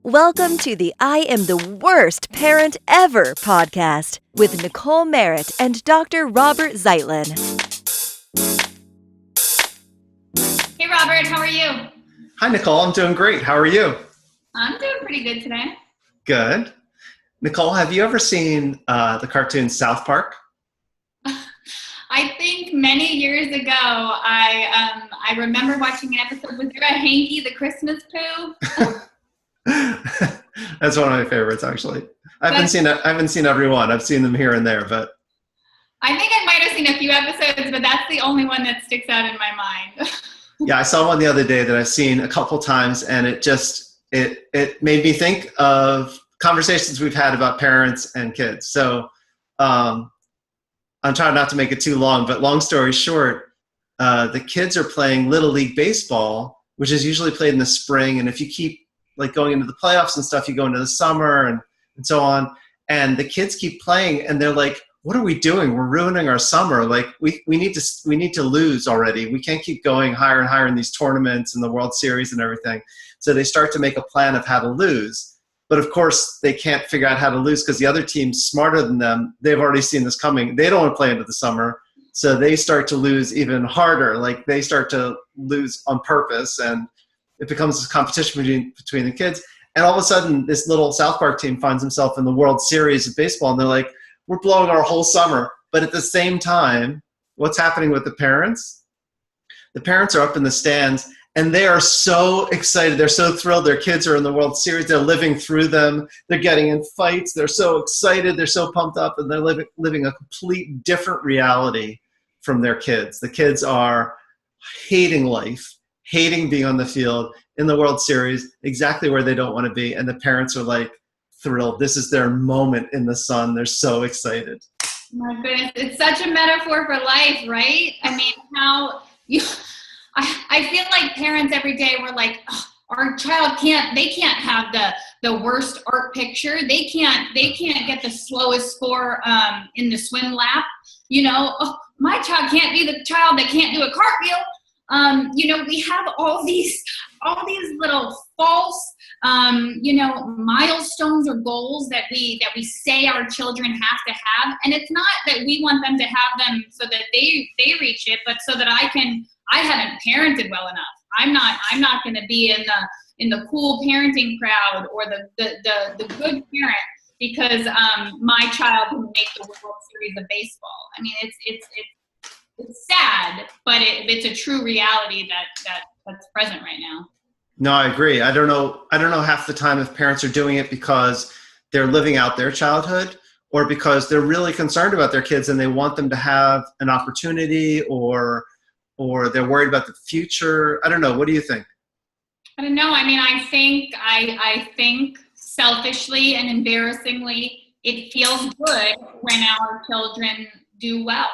Welcome to the I Am the Worst Parent Ever podcast with Nicole Merritt and Dr. Robert Zeitlin. Hey, Robert, how are you? Hi, Nicole. I'm doing great. How are you? I'm doing pretty good today. Good. Nicole, have you ever seen the cartoon South Park? I think many years ago, I remember watching an episode. Was there a Hanky the Christmas Pooh? That's one of my favorites, actually. I haven't seen every one. I've seen them here and there, but I think I might have seen a few episodes, but that's the only one that sticks out in my mind. yeah, I saw one the other day that I've seen a couple times, and it made me think of conversations we've had about parents and kids. So I'm trying not to make it too long, but long story short, the kids are playing Little League Baseball, which is usually played in the spring, and if you keep like going into the playoffs and stuff, you go into the summer and so on. And the kids keep playing and they're like, what are we doing? We're ruining our summer. Like we need to lose already. We can't keep going higher and higher in these tournaments and the World Series and everything. So they start to make a plan of how to lose. But of course they can't figure out how to lose because the other team's smarter than them. They've already seen this coming. They don't want to play into the summer. So they start to lose even harder. Like they start to lose on purpose, and it becomes a competition between the kids. And all of a sudden, this little South Park team finds himself in the World Series of baseball, and they're like, we're blowing our whole summer. But at the same time, what's happening with the parents? The parents are up in the stands, and they are so excited. They're so thrilled. Their kids are in the World Series. They're living through them. They're getting in fights. They're so excited. They're so pumped up, and they're living a complete different reality from their kids. The kids are hating life, hating being on the field in the World Series, exactly where they don't want to be. And the parents are like thrilled. This is their moment in the sun. They're so excited. My goodness, it's such a metaphor for life, right? I mean, I feel like parents every day were like, oh, our child can't have the worst art picture. They can't get the slowest score in the swim lap. Oh, my child can't be the child that can't do a cartwheel. We have all these little false, milestones or goals that we say our children have to have. And it's not that we want them to have them so that they reach it, but so that I haven't parented well enough. I'm not going to be in the cool parenting crowd or the good parent because my child can make the World Series of baseball. I mean, it's sad, but it's a true reality that's present right now. No, I agree. I don't know half the time if parents are doing it because they're living out their childhood or because they're really concerned about their kids and they want them to have an opportunity or they're worried about the future. I don't know. What do you think? I don't know. I mean, I think selfishly and embarrassingly, it feels good when our children do well.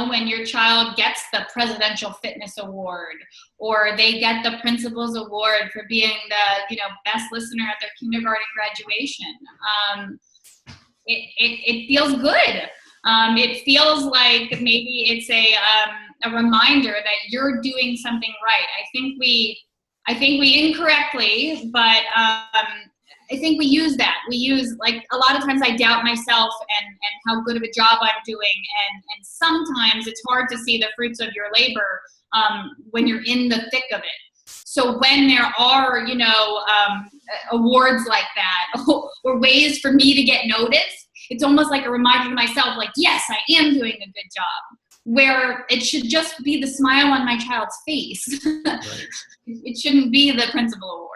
When your child gets the Presidential Fitness Award or they get the Principal's Award for being the, best listener at their kindergarten graduation. It feels good. It feels like maybe it's a reminder that you're doing something right. I think we incorrectly, but I think we use that. We use, like, a lot of times I doubt myself and how good of a job I'm doing. And sometimes it's hard to see the fruits of your labor when you're in the thick of it. So when there are, awards like that or ways for me to get noticed, it's almost like a reminder to myself, like, yes, I am doing a good job. Where it should just be the smile on my child's face. Right. It shouldn't be the principal award,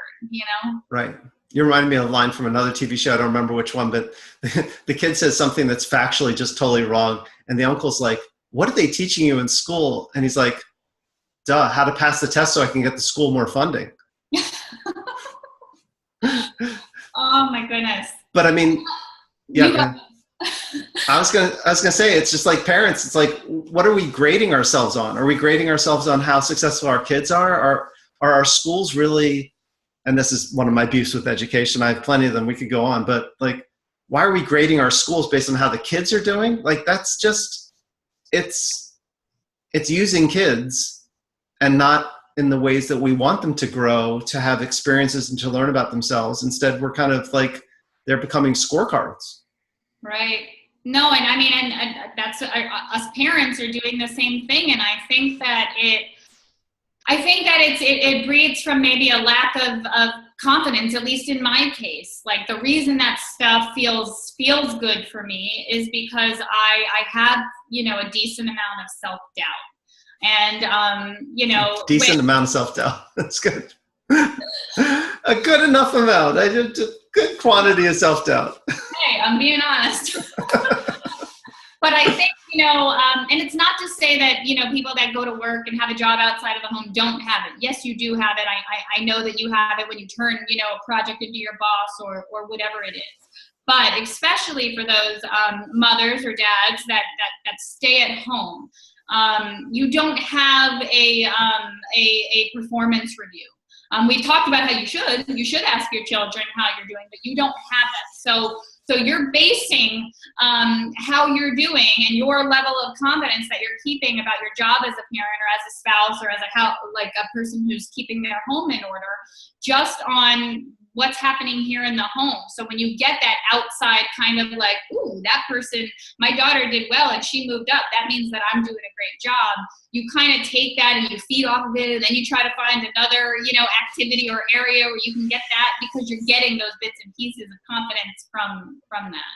Right. You reminded me of a line from another TV show. I don't remember which one, but the kid says something that's factually just totally wrong. And the uncle's like, what are they teaching you in school? And he's like, duh, how to pass the test so I can get the school more funding. Oh my goodness. But I mean, yeah. I was gonna say, it's just like parents. It's like, what are we grading ourselves on? Are we grading ourselves on how successful our kids are? Are our schools really? And this is one of my beefs with education. I have plenty of them. We could go on, but like, why are we grading our schools based on how the kids are doing? Like, that's just it's using kids and not in the ways that we want them to grow, to have experiences and to learn about themselves. Instead, we're kind of like, they're becoming scorecards. Right. No, and I mean, and that's us parents are doing the same thing, and I think that it breeds from maybe a lack of confidence, at least in my case. Like, the reason that stuff feels good for me is because I have, a decent amount of self-doubt. And, decent amount of self-doubt. That's good. A good enough amount. I did a good quantity of self-doubt. Hey, I'm being honest. But I think, and it's not to say that, people that go to work and have a job outside of the home don't have it. Yes, you do have it. I know that you have it when you turn, a project into your boss or whatever it is. But especially for those mothers or dads that stay at home, you don't have a performance review. We've talked about how you should ask your children how you're doing, but you don't have that. So you're basing how you're doing and your level of confidence that you're keeping about your job as a parent or as a spouse or as a person who's keeping their home in order, just on what's happening here in the home. So when you get that outside kind of like, ooh, that person, my daughter did well and she moved up, that means that I'm doing a great job. You kind of take that and you feed off of it, and then you try to find another, activity or area where you can get that, because you're getting those bits and pieces of confidence from that.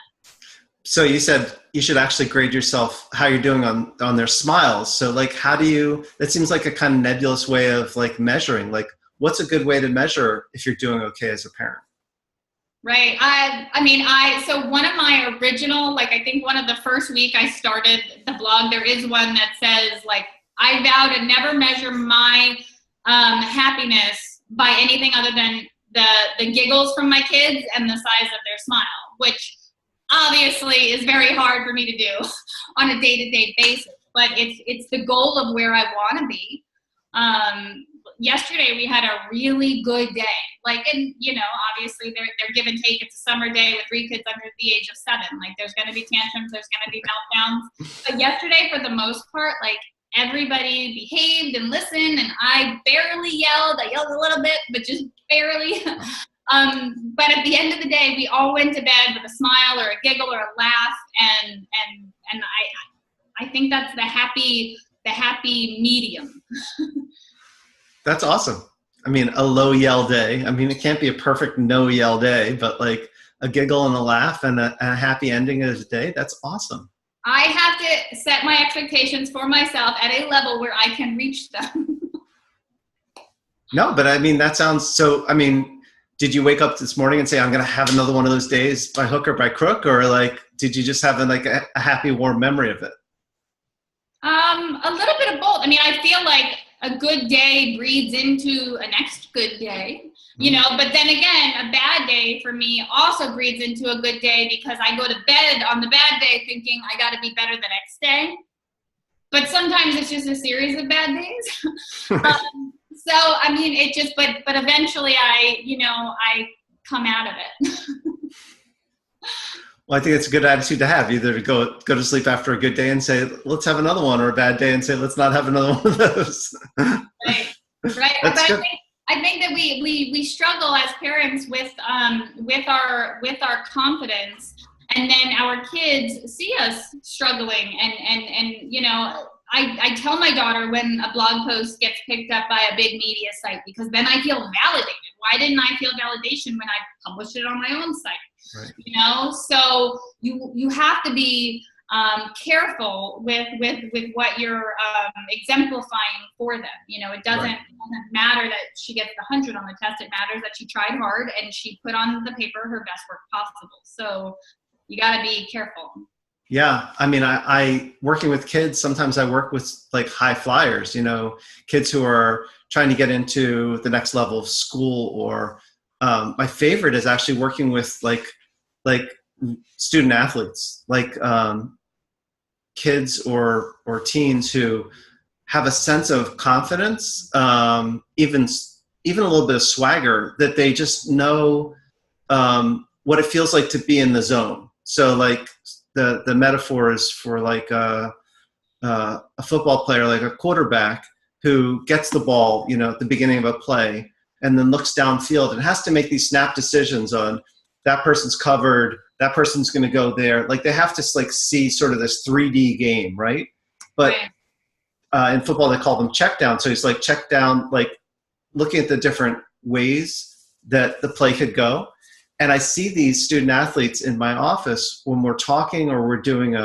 So you said you should actually grade yourself how you're doing on their smiles. So like, that seems like a kind of nebulous way of like measuring, like, what's a good way to measure if you're doing okay as a parent? Right. So one of my original, I think one of the first week I started the blog, there is one that says, I vow to never measure my happiness by anything other than the giggles from my kids and the size of their smile, which obviously is very hard for me to do on a day-to-day basis, but it's the goal of where I want to be. Yesterday we had a really good day. Obviously they're give and take. It's a summer day with 3 kids under the age of 7. There's going to be tantrums, there's going to be meltdowns. But yesterday, for the most part, everybody behaved and listened, and I barely yelled. I yelled a little bit, but just barely. But at the end of the day, we all went to bed with a smile or a giggle or a laugh, and I think that's the happy medium. That's awesome. A low yell day. It can't be a perfect no yell day, but a giggle and a laugh and a happy ending of the day. That's awesome. I have to set my expectations for myself at a level where I can reach them. No, but that sounds so, did you wake up this morning and say, I'm going to have another one of those days by hook or by crook? Or did you just have a happy, warm memory of it? A little bit of both. I feel like a good day breeds into a next good day, but then again, a bad day for me also breeds into a good day, because I go to bed on the bad day thinking I got to be better the next day. But sometimes it's just a series of bad days. But eventually I come out of it. Well, I think it's a good attitude to have, either to go to sleep after a good day and say, let's have another one, or a bad day and say, let's not have another one of those. Right. But I think that we struggle as parents with our confidence, and then our kids see us struggling, and I tell my daughter when a blog post gets picked up by a big media site, because then I feel validated. Why didn't I feel validation when I published it on my own site? Right. So you have to be careful with what you're exemplifying for them. It doesn't matter that she gets the 100 on the test. It matters that she tried hard and she put on the paper her best work possible. So you got to be careful. Yeah. I working with kids, sometimes I work with high flyers, kids who are trying to get into the next level of school, or my favorite is actually working with student athletes, kids or teens who have a sense of confidence, even a little bit of swagger, that they just know what it feels like to be in the zone. So the metaphor is for a football player, like a quarterback. who gets the ball, at the beginning of a play and then looks downfield and has to make these snap decisions on that person's covered, that person's going to go there. Like they have to see sort of this 3D game, right? But in football, they call them check down. So he's check down, looking at the different ways that the play could go. And I see these student athletes in my office when we're talking or we're doing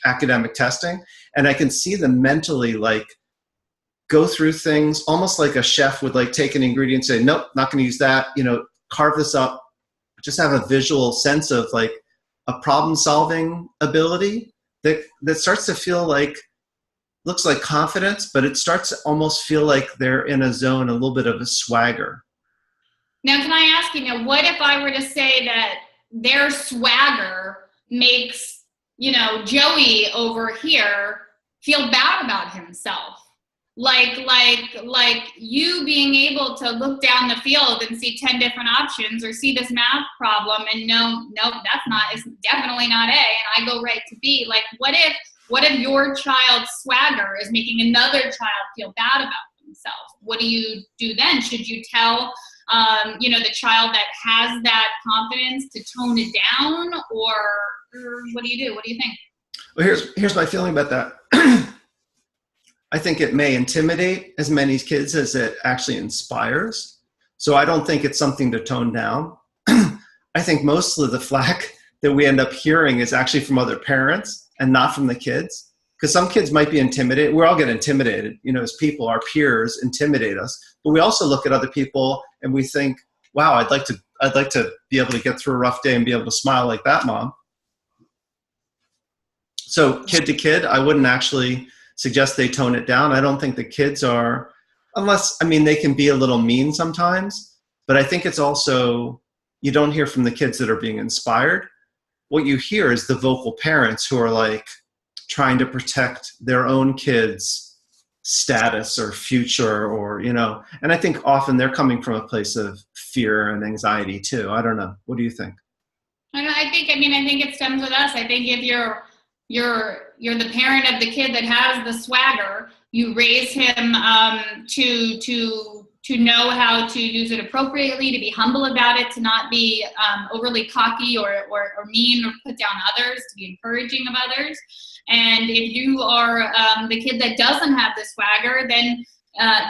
academic testing, and I can see them mentally go through things almost like a chef would take an ingredient and say, nope, not going to use that, carve this up, just have a visual sense of a problem solving ability that starts to feel looks like confidence, but it starts to almost feel like they're in a zone, a little bit of a swagger. Now, can I ask you, what if I were to say that their swagger makes, Joey over here feel bad about himself? Like you being able to look down the field and see 10 different options or see this math problem and no, it's definitely not A, and I go right to B. What if your child's swagger is making another child feel bad about themselves? What do you do then? Should you tell the child that has that confidence to tone it down, or what do you do? What do you think? Well, here's my feeling about that. I think it may intimidate as many kids as it actually inspires. So I don't think it's something to tone down. I think most of the flack that we end up hearing is actually from other parents and not from the kids. Because some kids might be intimidated. We all get intimidated, as people, our peers intimidate us. But we also look at other people and we think, wow, I'd like to be able to get through a rough day and be able to smile like that mom. So kid to kid, I wouldn't actually suggest they tone it down. I don't think the kids are, they can be a little mean sometimes, but I think it's also, you don't hear from the kids that are being inspired. What you hear is the vocal parents who are trying to protect their own kids' status or future or, and I think often they're coming from a place of fear and anxiety too. I don't know. What do you think? I think it stems with us. I think if you're the parent of the kid that has the swagger, you raise him to know how to use it appropriately, to be humble about it, to not be overly cocky or mean or put down others, to be encouraging of others. And if you are the kid that doesn't have the swagger, then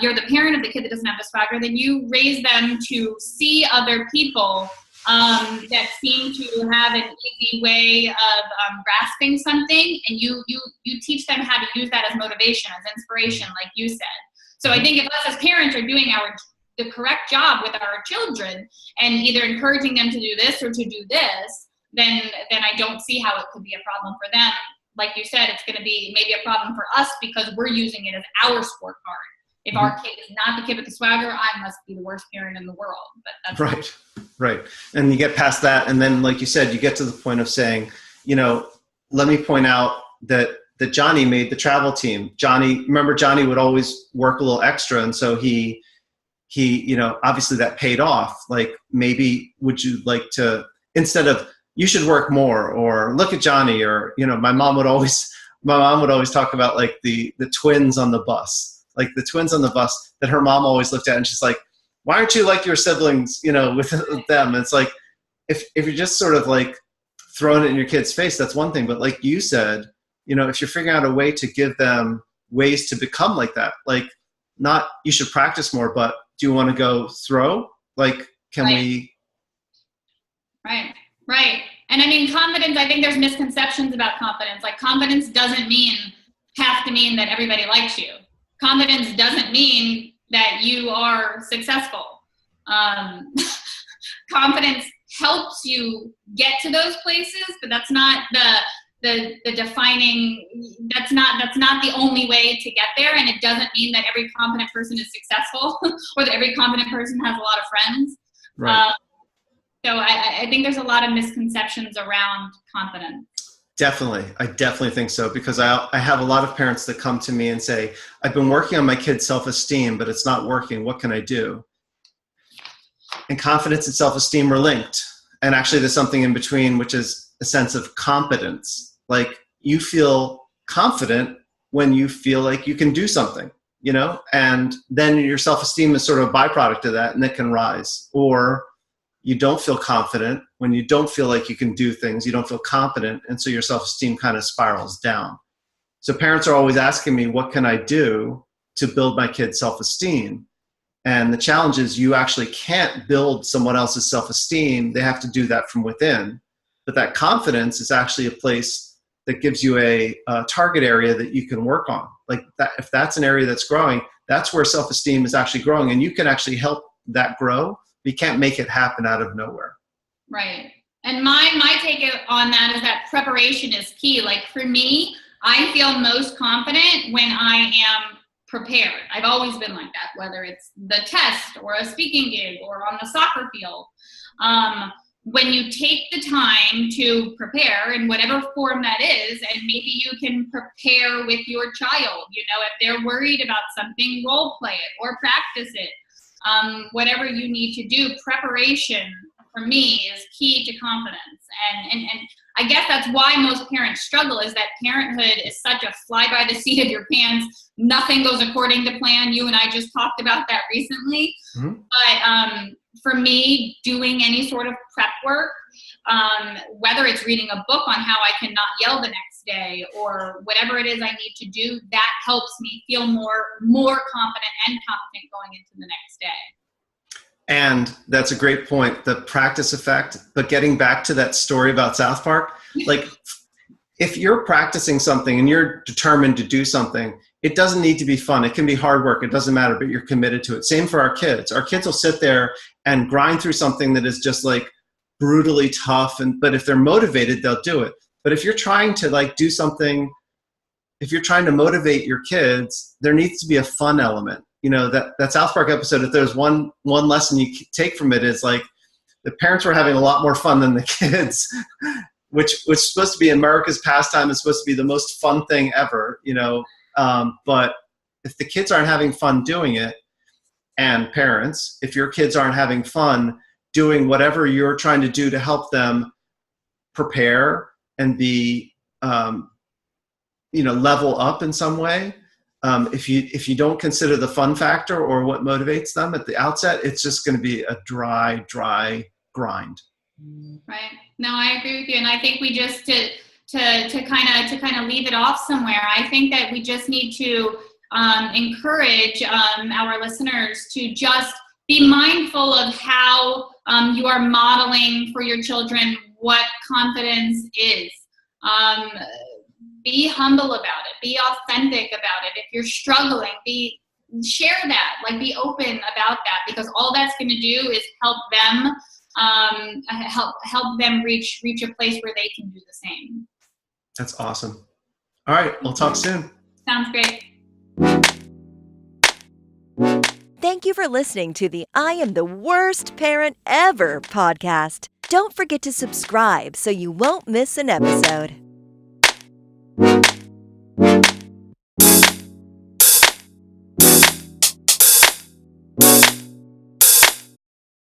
you're the parent of the kid that doesn't have the swagger, then you raise them to see other people that seem to have an easy way of grasping something, and you teach them how to use that as motivation, as inspiration, like you said. So I think if us as parents are doing the correct job with our children and either encouraging them to do this or to do this, then I don't see how it could be a problem for them. Like you said, it's going to be maybe a problem for us because we're using it as our scorecard. If our kid is not the kid with the swagger, I must be the worst parent in the world. But that's right. And you get past that, and then, like you said, you get to the point of saying, let me point out that Johnny made the travel team. Johnny would always work a little extra, and so he obviously that paid off. Maybe would you like to, instead of you should work more, or look at Johnny, or my mom would always talk about the twins on the bus. The twins on the bus that her mom always looked at, and she's like, why aren't you like your siblings, with them? And it's if you're just sort of throwing it in your kid's face, that's one thing. But like you said, if you're figuring out a way to give them ways to become like that, not you should practice more, but do you want to go throw? Can we? Right. And confidence, I think there's misconceptions about confidence. Confidence doesn't have to mean that everybody likes you. Confidence doesn't mean that you are successful. Confidence helps you get to those places, but that's not the defining. That's not the only way to get there, and it doesn't mean that every confident person is successful or that every confident person has a lot of friends. Right. So I think there's a lot of misconceptions around confidence. Definitely. I definitely think so, because I have a lot of parents that come to me and say, I've been working on my kid's self-esteem, but it's not working. What can I do? And confidence and self-esteem are linked. And actually there's something in between, which is a sense of competence. You feel confident when you feel like you can do something. and then your self-esteem is sort of a byproduct of that, and it can rise. Or you don't feel confident. When you don't feel like you can do things, you don't feel confident, and so your self-esteem kind of spirals down. So parents are always asking me, what can I do to build my kids' self-esteem? And the challenge is you actually can't build someone else's self-esteem. They have to do that from within. But that confidence is actually a place that gives you a target area that you can work on. Like that, if that's an area that's growing, that's where self-esteem is actually growing, and you can actually help that grow. You can't make it happen out of nowhere. Right. And my take on that is that preparation is key. Like for me, I feel most confident when I am prepared. I've always been like that, whether it's the test or a speaking gig or on the soccer field. When you take the time to prepare in whatever form that is, and maybe you can prepare with your child, if they're worried about something, role play it or practice it. Whatever you need to do, preparation for me is key to confidence. And I guess that's why most parents struggle, is that parenthood is such a fly by the seat of your pants. Nothing goes according to plan. You and I just talked about that recently. Mm-hmm. But for me, doing any sort of prep work, whether it's reading a book on how I can not yell the next day or whatever it is I need to do, that helps me feel more confident and confident going into the next day. And that's a great point, the practice effect. But getting back to that story about South Park, like if you're practicing something and you're determined to do something, it doesn't need to be fun. It can be hard work. It doesn't matter, but you're committed to it. Same for our kids. Our kids will sit there and grind through something that is just like brutally tough. But if they're motivated, they'll do it. But if you're trying to like do something, if you're trying to motivate your kids, there needs to be a fun element. That South Park episode, if there's one lesson you take from it, is like the parents were having a lot more fun than the kids, which was supposed to be America's pastime. It's supposed to be the most fun thing ever, but if the kids aren't having fun doing it, and parents, if your kids aren't having fun doing whatever you're trying to do to help them prepare and be, level up in some way, if you don't consider the fun factor or what motivates them at the outset, it's just going to be a dry grind. Right. No, I agree with you, and I think we just to kind of leave it off somewhere. I think that we just need to encourage our listeners to just be mindful of how you are modeling for your children what confidence is. Be humble about it. Be authentic about it. If you're struggling, share that. Like, be open about that, because all that's going to do is help them reach a place where they can do the same. That's awesome. All right, we'll talk soon. Sounds great. Thank you for listening to the I Am the Worst Parent Ever podcast. Don't forget to subscribe so you won't miss an episode.